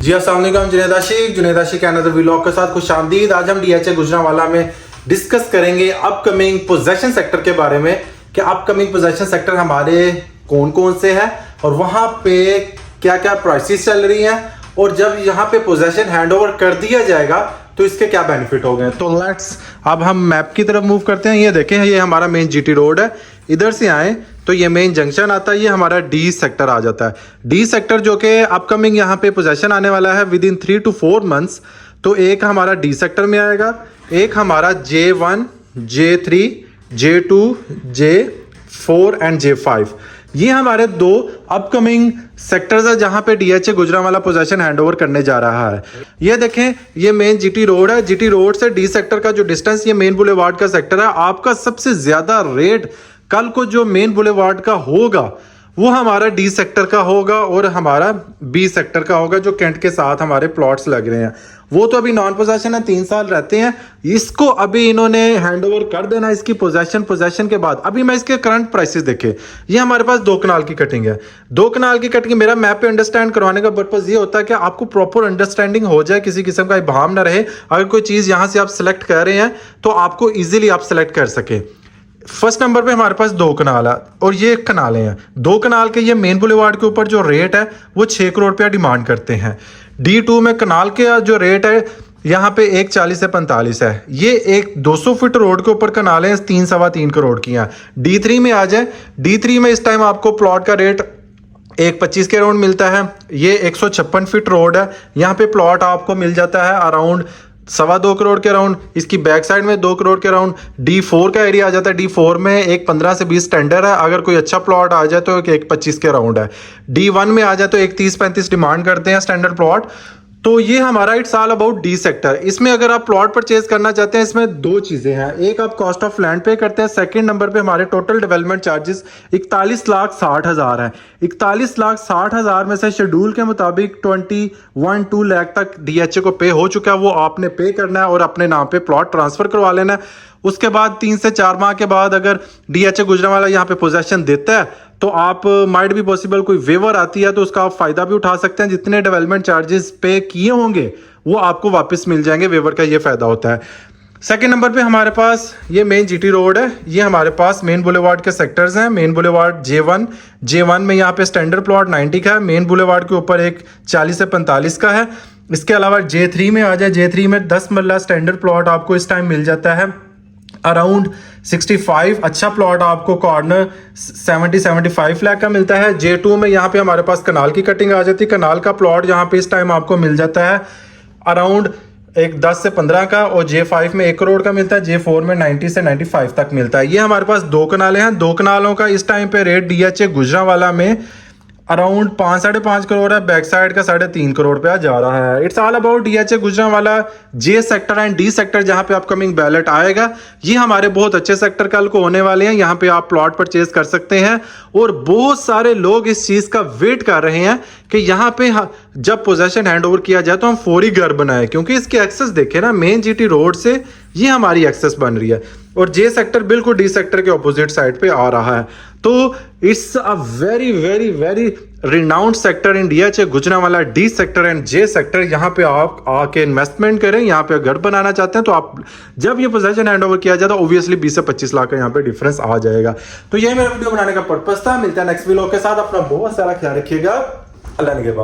जी अस्सलाम वालेकुम, जुनैद आशिक another vlog के साथ खुशामदीद। आज हम डीएचए गुजरांवाला में डिस्कस करेंगे अपकमिंग पोजेशन सेक्टर के बारे में कि अपकमिंग पोजेशन सेक्टर हमारे कौन कौन से हैं और वहाँ पे क्या क्या प्राइसेस चल रही हैं, और जब यहाँ पे पोजेशन हैंडओवर कर दिया जाएगा तो इसके क्या बेनिफिट हो गए। तो लेट्स अब हम मैप की तरफ मूव करते हैं। ये देखें, ये हमारा मेन जीटी रोड है। इधर से आए तो ये मेन जंक्शन आता है, ये हमारा डी सेक्टर आ जाता है। डी सेक्टर जो कि अपकमिंग यहाँ पे पोजेशन आने वाला है विद इन 3 to 4 मंथ्स। तो एक हमारा डी सेक्टर में आएगा, एक हमारा J1, J3, J2, J4 and J5। ये हमारे दो अपकमिंग सेक्टर्स है जहां पे डीएचए गुजरांवाला पोजेशन हैंडओवर करने जा रहा है। ये देखें, ये मेन जीटी रोड है। जीटी रोड से डी सेक्टर का जो डिस्टेंस, ये मेन बुलेवार्ड का सेक्टर है। आपका सबसे ज्यादा रेट कल को जो मेन बुलेवार्ड का होगा वो हमारा डी सेक्टर का होगा और हमारा बी सेक्टर का होगा, जो कैंट के साथ हमारे प्लॉट्स लग रहे हैं। वो तो अभी नॉन पोजेशन है, 3 साल रहते हैं। इसको अभी इन्होंने हैंडओवर कर देना इसकी पोजेशन के बाद। अभी मैं इसके करंट प्राइसेस देखे, ये हमारे पास 2 कनाल की कटिंग है। 2 कनाल की कटिंग मेरा मैप पे अंडरस्टैंड करवाने का पर्पज ये होता है कि आपको प्रॉपर अंडरस्टैंडिंग हो जाए, किसी किस्म का इबाम ना रहे। अगर कोई चीज़ यहाँ से आप सेलेक्ट कर रहे हैं तो आपको ईजिली आप सेलेक्ट कर सके। फर्स्ट नंबर पे हमारे पास 2 कनाल है और ये कनाले हैं। 2 कनाल के ये मेन बुलेवार्ड के ऊपर जो रेट है वो 6 करोड़ रुपया डिमांड करते हैं। D2 में कनाल के जो रेट है यहाँ पे 140 से 45 है। ये एक 200 फीट रोड के ऊपर कनाल है, 3-3.25 करोड़ की हैं। D3 में आ जाए, D3 में इस टाइम आपको प्लॉट का रेट 125 के अराउंड मिलता है। ये 156 फीट रोड है। यहाँ पे प्लॉट आपको मिल जाता है अराउंड 2.25 करोड़ के अराउंड। इसकी बैक साइड में 2 करोड़ के अराउंड। D4 का एरिया आ जाता है। D4 में एक 15 से 20 टेंडर है। अगर कोई अच्छा प्लॉट आ जाए तो एक 25 के अराउंड है। D1 में आ जाए तो एक 30-35 डिमांड करते हैं स्टैंडर्ड प्लॉट। तो ये हमारा it's all about D sector. इसमें अगर आप प्लॉट परचेज करना चाहते हैं, इसमें 2 चीजें हैं। एक, आप कॉस्ट ऑफ लैंड पे करते हैं। सेकंड नंबर पे हमारे टोटल डेवलपमेंट चार्जेस 41,60,000 है। 41,60,000 में से शेड्यूल के मुताबिक 21-2 लाख तक डीएचए को पे हो चुका है। वो आपने पे करना है और अपने नाम पे प्लॉट ट्रांसफर करवा लेना है। उसके बाद 3 से 4 माह के बाद अगर डीएचए गुजरांवाला यहाँ पे पोजेशन देता है तो आप माइट भी पॉसिबल कोई वेवर आती है तो उसका आप फायदा भी उठा सकते हैं। जितने डेवलपमेंट चार्जेस पे किए होंगे वो आपको वापस मिल जाएंगे। वेवर का ये फायदा होता है। सेकंड नंबर पे हमारे पास ये मेन जीटी रोड है। ये हमारे पास मेन बुलेवार्ड के सेक्टर्स हैं। मेन बुलेवार्ड J1 में यहाँ पे स्टैंडर्ड प्लॉट 90 का है। मेन बुलेवार्ड के ऊपर एक 40 से 45 का है। इसके अलावा J3 में आ जाए, J3 में 10 मरला स्टैंडर्ड प्लॉट आपको इस टाइम मिल जाता है अराउंड 65। अच्छा प्लॉट आपको कॉर्नर 70-75 लाख का मिलता है। J2 में यहाँ पे हमारे पास कनाल की कटिंग आ जाती है। कनाल का प्लॉट यहाँ पे इस टाइम आपको मिल जाता है अराउंड एक 10 से 15 का, और J5 में 1 करोड़ का मिलता है। J4 में 90 से 95 तक मिलता है। ये हमारे पास 2 कनाले हैं। 2 कनालों का इस टाइम पे रेट डीएचए गुजरांवाला में अराउंड 5-5.5 करोड़ है। बैक साइड का 3.5 करोड़ रुपया जा रहा है। It's all about DHA Gujranwala J sector and D sector जहां पे अपकमिंग बैलेट आएगा। ये हमारे बहुत अच्छे सेक्टर कल को होने वाले हैं। यहाँ पे आप प्लॉट परचेज कर सकते हैं और बहुत सारे लोग इस चीज का वेट कर रहे हैं कि यहाँ पे जब पोजेशन हैंड ओवर किया जाए तो हम फौरी घर बनाए, क्योंकि इसके एक्सेस देखे ना, मेन जीटी रोड से ये हमारी एक्सेस बन रही है और J सेक्टर बिल्कुल D सेक्टर के ऑपोजिट साइड पे आ रहा है। तो it's a very very very renowned sector in DHA Gujranwala D sector and J sector. यहाँ पे आप आके इन्वेस्टमेंट करें। यहाँ पे घर बनाना चाहते हैं तो आप जब ये पोजेशन हैंड ओवर किया जाए तो ऑब्वियसली 20 से 25 लाख का यहाँ पे डिफरेंस आ जाएगा। तो ये मेरा वीडियो बनाने का पर्पस था। मिलता है नेक्स्ट व्लॉग के साथ। अपना बहुत सारा ख्याल रखिएगा। अल्लाह निगहबान।